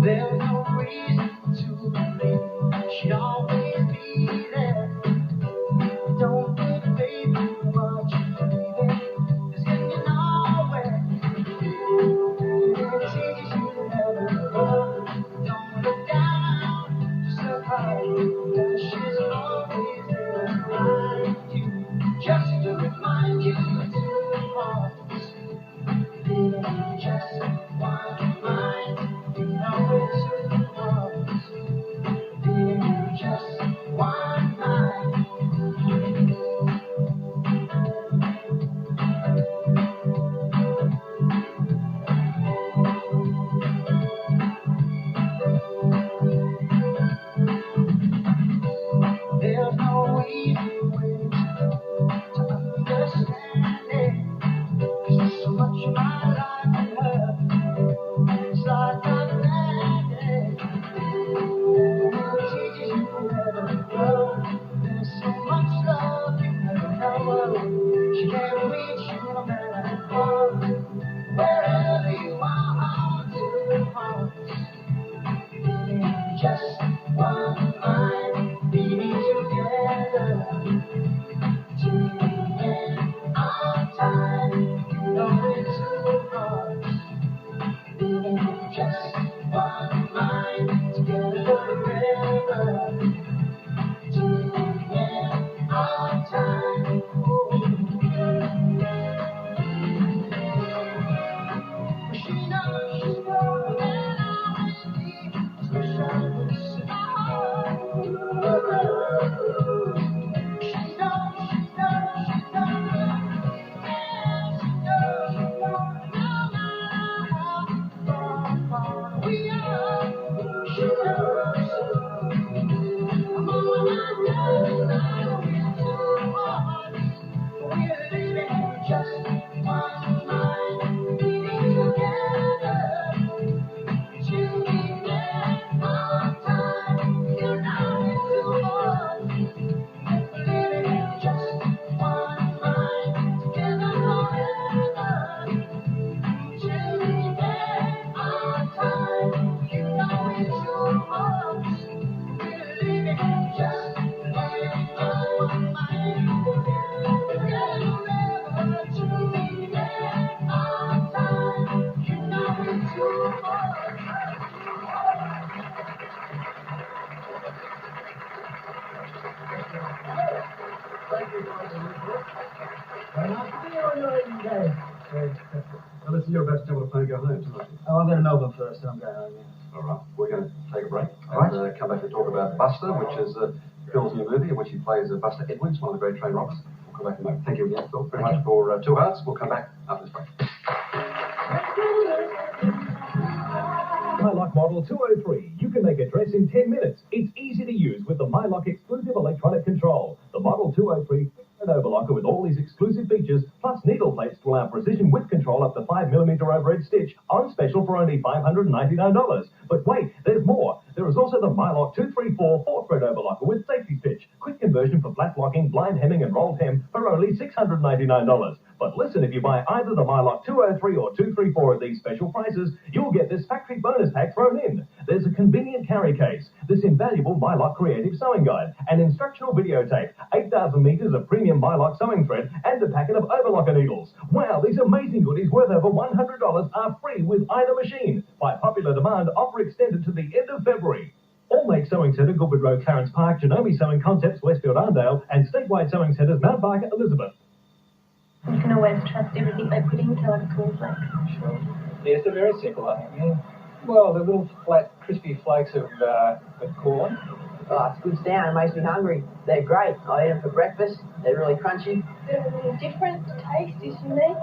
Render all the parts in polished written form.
There's no reason to believe she'd always be there. Don't give baby what you believe in. It's getting nowhere. It teaches you to never grow. Don't look down, just look up. She's always there to remind you, just to remind you to pause. Just one mind. You know it's too close. You just one mind. There's no easy way to understand it. 'Cause there's so much of my life in her. It's like a magnet. It teaches you to never grow. There's so much love you never know. She can't reach you no matter what. Wherever you are, to heart. Just one mind beating together. To the end of time. You know it's too hard. Just one mind together forever. To the end of time. She knows that I will be special in my heart. She knows, yeah, she knows, no matter how far we are. She knows, I'm all I know is too hard. We're living just one mind, beating together. To the end of time, you know it's too hard. Living just one mind, together forever. To the end of time, you know it's too hard. We're living just one mind, together forever. To the end of time, you know it's too hard. Well, listen, you're about to jump on a plane and go home tonight. Oh, I'm going to Melbourne first, and I'm going home, yeah. All right, we're going to take a break All right. and come back and talk about Buster, which is Phil's new movie, in which he plays Buster Edwards, one of the great train robbers. We'll come back in a moment. Thank you again, Phil, very much for Two Hearts. We'll come back after this break. MyLock Model 203. You can make a dress in 10 minutes. It's easy to use with the MyLock exclusive electronic control. The Model 203 an overlocker with all these exclusive features, plus needle plates to allow precision width control up to 5mm overhead stitch, on special for only $599. But wait, there's more. There is also the MyLock 234 4-thread overlocker with safety stitch, quick conversion for flat locking, blind hemming and rolled hem for only $699. But listen, if you buy either the MyLock 203 or 234 at these special prices, you'll get this factory bonus pack thrown in. There's a convenient carry case, this invaluable MyLock Creative Sewing Guide, an instructional videotape, 8,000 meters of premium MyLock sewing thread, and a packet of overlocker needles. Wow, these amazing goodies worth over $100 are free with either machine. By popular demand, offer extended to the end of February. All Make Sewing Centre, Goodwood Road, Clarence Park, Janome Sewing Concepts, Westfield, Arndale, and statewide sewing centres, Mount Barker, Elizabeth. You can always trust everything they put into like a cornflake. Sure. Yes, they're very simple, I think, yeah. Well, the little flat, crispy flakes of corn. Oh, it's good sound. It makes me hungry. They're great. I eat them for breakfast. They're really crunchy. They're really different. The taste is unique.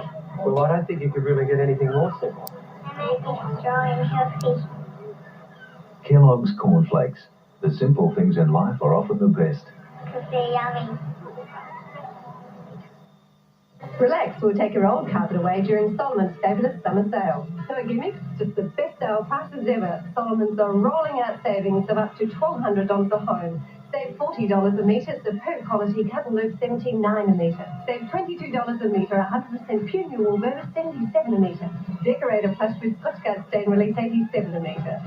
Well, I don't think you could really get anything more simple. They make me strong and healthy. Kellogg's Cornflakes. The simple things in life are often the best. Because they're yummy. Relax, we'll take your old carpet away during Solomon's fabulous summer sale. No gimmicks, just the best sale prices ever. Solomon's are rolling out savings of up to $1,200 a home. Save $40 a metre, superb quality cut and loop $17.9 a metre. Save $22 a metre, 100% pure new wool burner $77 a metre. Decorator plush with Scotchgard stain release $87 a metre.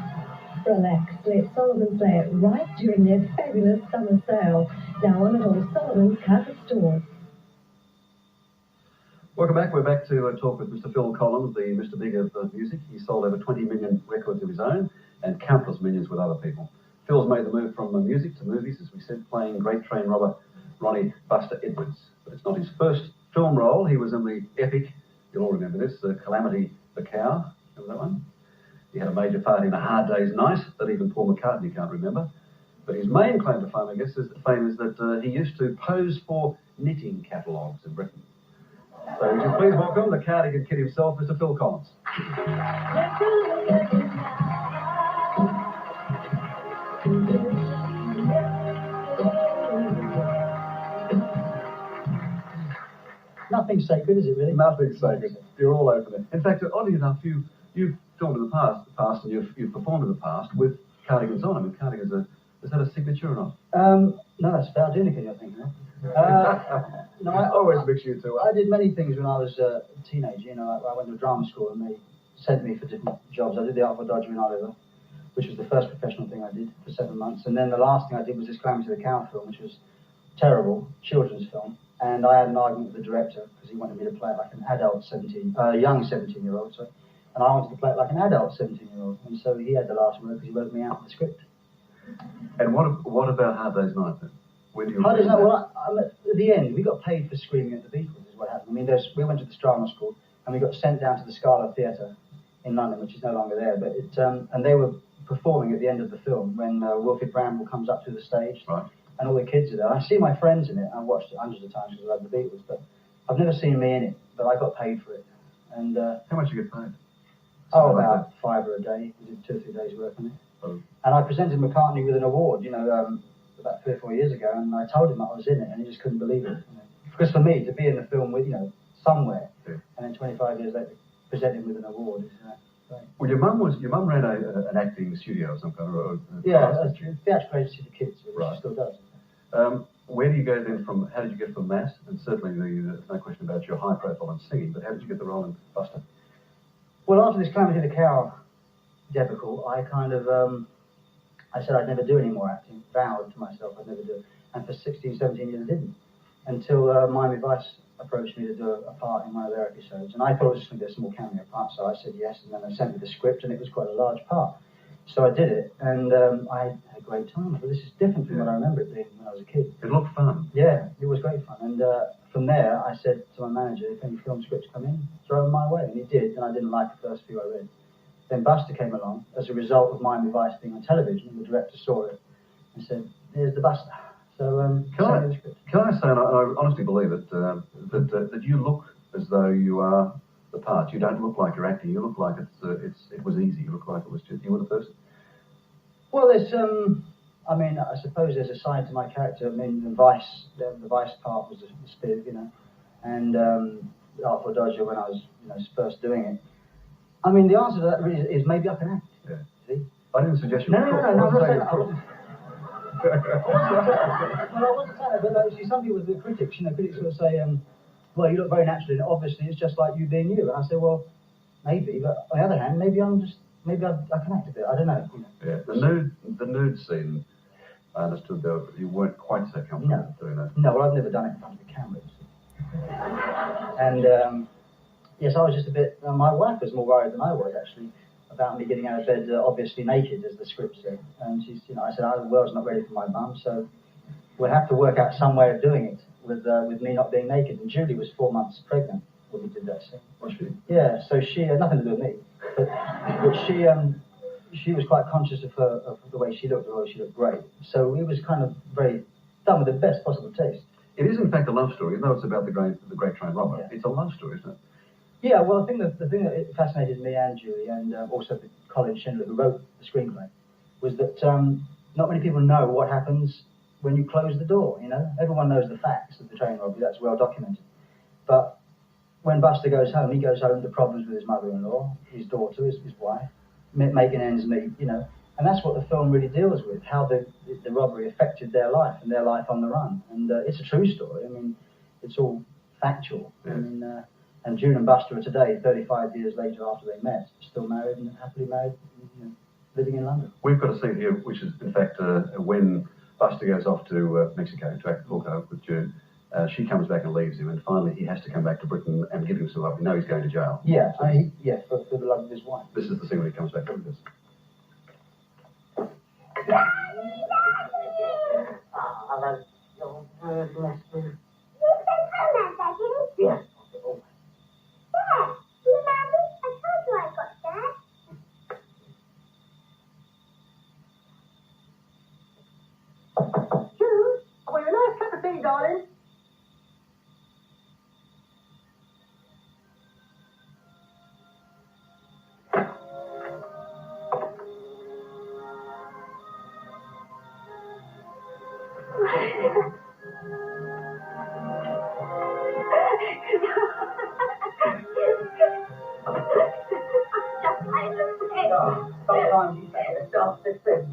Relax, let Solomon's lay it right during their fabulous summer sale. Now on at all Solomon's carpet stores. Welcome back. We're back to talk with Mr. Phil Collins, the Mr. Big of music. He sold over 20 million records of his own and countless millions with other people. Phil's made the move from music to movies, as we said, playing great train robber Ronnie Buster Edwards. But it's not his first film role. He was in the epic, you'll all remember this, Calamity the Cow. Remember that one? He had a major part in A Hard Day's Night that even Paul McCartney can't remember. But his main claim to fame, I guess, is that he used to pose for knitting catalogues in Britain. So would you please welcome the cardigan kid himself, Mr. Phil Collins. Nothing's sacred, is it really? Nothing's sacred. You're all over it. In fact, oddly enough, you've filmed in the past, and you've performed in the past with cardigans on. I mean, cardigans is that a signature or not? No, that's about anything, I think. No, I always mix you two up. I did many things when I was a teenager. You know, I went to a drama school and they sent me for different jobs. I did the Art for Dodger in Oliver, which was the first professional thing I did for 7 months. And then the last thing I did was this Calamity the Cow film, which was terrible, children's film. And I had an argument with the director because he wanted me to play it like an adult young 17-year-old, sorry. And I wanted to play it like an adult 17-year-old. And so he had the last word because he wrote me out the script. And what about Hard Day's Night then? When do you Hard Day's Night, well, at the end, we got paid for screaming at the Beatles, is what happened. I mean, we went to the drama school and we got sent down to the Scala Theatre in London, which is no longer there. But and they were performing at the end of the film when Wilfrid Bramble comes up to the stage. Right. And all the kids are there. I see my friends in it. I've watched it hundreds of times because I love the Beatles, but I've never seen me in it. But I got paid for it. And how much did you get paid? About $5 a day. We did 2 or 3 days work on it. Oh. And I presented McCartney with an award, about 3 or 4 years ago, and I told him I was in it, and he just couldn't believe it. Because for me, to be in the film with, somewhere, and then 25 years later, present him with an award is great. Well, your mum ran an acting studio or some kind of theatrical agency for kids, which right. She still does. Where do you go then from? How did you get from that? And certainly, there's no question about your high profile in singing. But how did you get the role in Buster? Well, after this Calamity the Cow debacle, I kind of I said I'd never do any more acting. Vowed to myself I'd never do it. And for 16, 17 years I didn't. Until Miami Vice approached me to do a part in one of their episodes. And I thought it was just going to be a small cameo part, so I said yes. And then they sent me the script, and it was quite a large part. So I did it, and I had a great time. But this is different from what I remember it being when I was a kid. It looked fun. Yeah, it was great fun. And from there, I said to my manager, if any film scripts come in, throw them my way. And he did, and I didn't like the first few I read. Then Buster came along as a result of Miami Vice being on television, and the director saw it and said, "Here's the Buster." So can I say, and I honestly believe that you look as though you are the part. You don't look like you're acting. You look like it was easy. You look like it was just you were the person. Well, there's I suppose there's a side to my character. I mean, the Vice part was the spirit, and Art for Dodger when I was first doing it. I mean, the answer to that really is maybe I can act. Yeah. See? I didn't suggest you. No, I'm not saying that. Well, I wasn't saying that, but see, some people, the critics, critics sort of say, well, you look very natural, and obviously it's just like you being you. And I say, well, maybe, but on the other hand, maybe I can act a bit. I don't know. Yeah, the nude scene. I understood though you weren't quite so comfortable doing that. No, well, I've never done it in front of the cameras. And yes, I was just a bit. My wife was more worried than I was actually about me getting out of bed, obviously naked, as the script said. And she's, I said, the world's not ready for my bum, so we'll have to work out some way of doing it with me not being naked. And Julie was 4 months pregnant when we did that scene. Was she? Yeah, so she had nothing to do with me, but she was quite conscious of the way she looked, although she looked great. So it was kind of very done with the best possible taste. It is in fact a love story, even though it's about the great train robber. Yeah. It's a love story, isn't it? Yeah, well, I think the thing that fascinated me and Julie, and also Colin Schindler, who wrote the screenplay, was that not many people know what happens when you close the door, you know. Everyone knows the facts of the train robbery, that's well documented. But when Buster goes home, he goes home to problems with his mother-in-law, his daughter, his wife, making ends meet, you know. And that's what the film really deals with, how the robbery affected their life and their life on the run. And it's a true story. I mean, it's all factual. Yes. I mean, and June and Buster are today, 35 years later after they met, still married and happily married, you know, living in London. We've got a scene here, which is, in fact, when Buster goes off to Mexico to Acapulco with June. She comes back and leaves him, and finally he has to come back to Britain and give him some love. We know he's going to jail. Yeah, so for the love of his wife. This is the scene when he comes back. Look at this. Yes. Dad, you remember? I told you I got that. June, I want a nice cup of tea, darling. Sometimes you say the stuff that's things.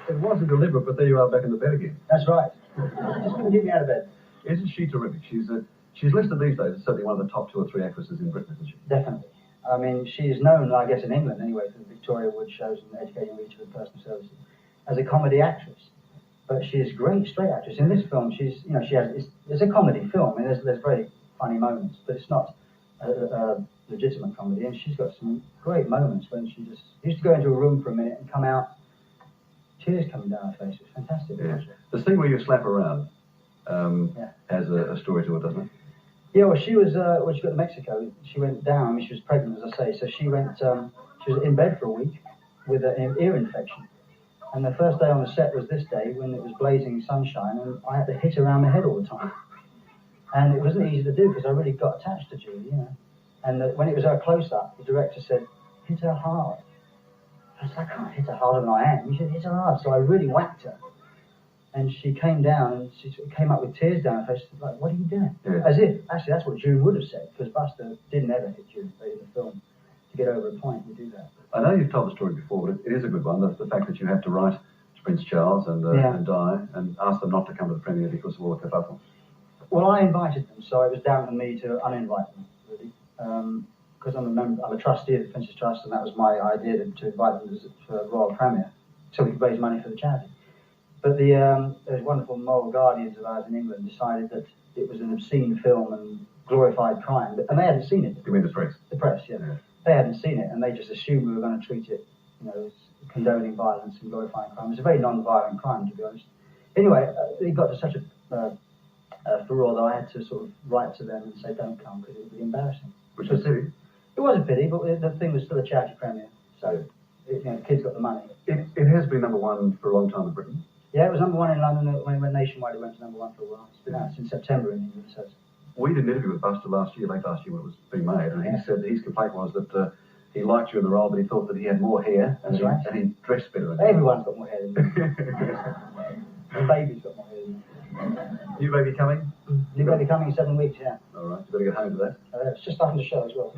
It wasn't deliberate, but there you are back in the bed again. That's right. Just couldn't get me out of bed. Isn't she terrific? She's listed these days as certainly one of the top 2 or 3 actresses in Britain, isn't she? Definitely. I mean, she's known, I guess, in England anyway, for the Victoria Wood shows and Educating Reach with Personal Services, as a comedy actress. But she's a great straight actress. In this film, she's, you know, it's a comedy film, and there's very funny moments, but it's not a legitimate comedy. And she's got some great moments when she just used to go into a room for a minute and come out, tears coming down her face. It's fantastic. Yeah. The scene where you slap around has a story to it, doesn't it? Yeah, well, she was when she got to Mexico. She went down. I mean, she was pregnant, as I say. So she went. She was in bed for a week with an ear infection. And the first day on the set was this day when it was blazing sunshine, and I had to hit her around the head all the time. And it wasn't easy to do because I really got attached to Julie, you know. And when it was her close-up, the director said, "Hit her hard." I said, "I can't hit her harder than I am. You should hit her hard." So I really whacked her. And she came down and she came up with tears down her face. She was like, "What are you doing?" Yeah. As if, actually, that's what June would have said, because Buster didn't ever hit June, but in the film, to get over a point, you do that. I know you've told the story before, but it is a good one. The fact that you had to write to Prince Charles and Di and ask them not to come to the premiere because of all the kerfuffle. Well, I invited them, so it was down to me to uninvite them, really. Because I'm a trustee of the Prince's Trust, and that was my idea to invite them to a royal premiere, so we could raise money for the charity. But those wonderful moral guardians of ours in England decided that it was an obscene film and glorified crime, and they hadn't seen it. You mean the press? The press, yeah. They hadn't seen it, and they just assumed we were going to treat it, you know, as condoning violence and glorifying crime. It's a very non-violent crime, to be honest. Anyway, it got to such a furore that I had to sort of write to them and say, "Don't come," because it would be embarrassing. Which was a pity. It was a pity, but the thing was still a charity premiere, so you know, the kids got the money. It has been #1 for a long time in Britain. Yeah, it was #1 in London. When it went nationwide, it went to #1 for a while. It's been out since September in England. So we did an interview with Buster late last year when it was being made, and he said that his complaint was that he liked you in the role, but he thought that he had more hair, and he dressed better. Everyone's got more hair than me. The baby's got more hair than me. New baby coming? New baby coming in 7 weeks, yeah. All right, you better get home to that. It's just starting to show as well.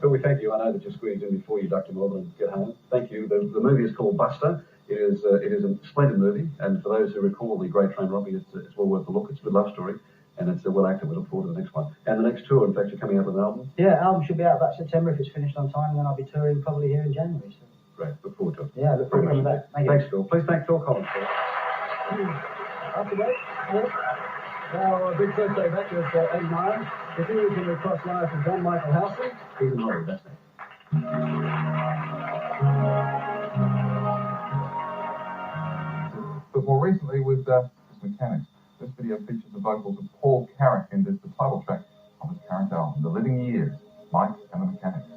But we thank you. I know that you're squeezed in before you duck to Melbourne and get home. Thank you. The movie is called Buster. It is a splendid movie, and for those who recall the Great Train Robbery, it's well worth a look. It's a good love story, and it's well acted. We look forward to the next one. And the next tour, in fact, you're coming out with an album? Yeah, album should be out about September if it's finished on time, and then I'll be touring probably here in January. So. Great, look forward to it. Yeah, look forward to that. Thanks, Phil. Please thank Phil Collins. After that, yes. Now, a big birthday back at 89. Continuing to cross live from John Michael Housen. He's in love, that's it. But more recently with Mechanics. This video features the vocals of Paul Carrick and is the title track of his current album, The Living Years, Mike and the Mechanics.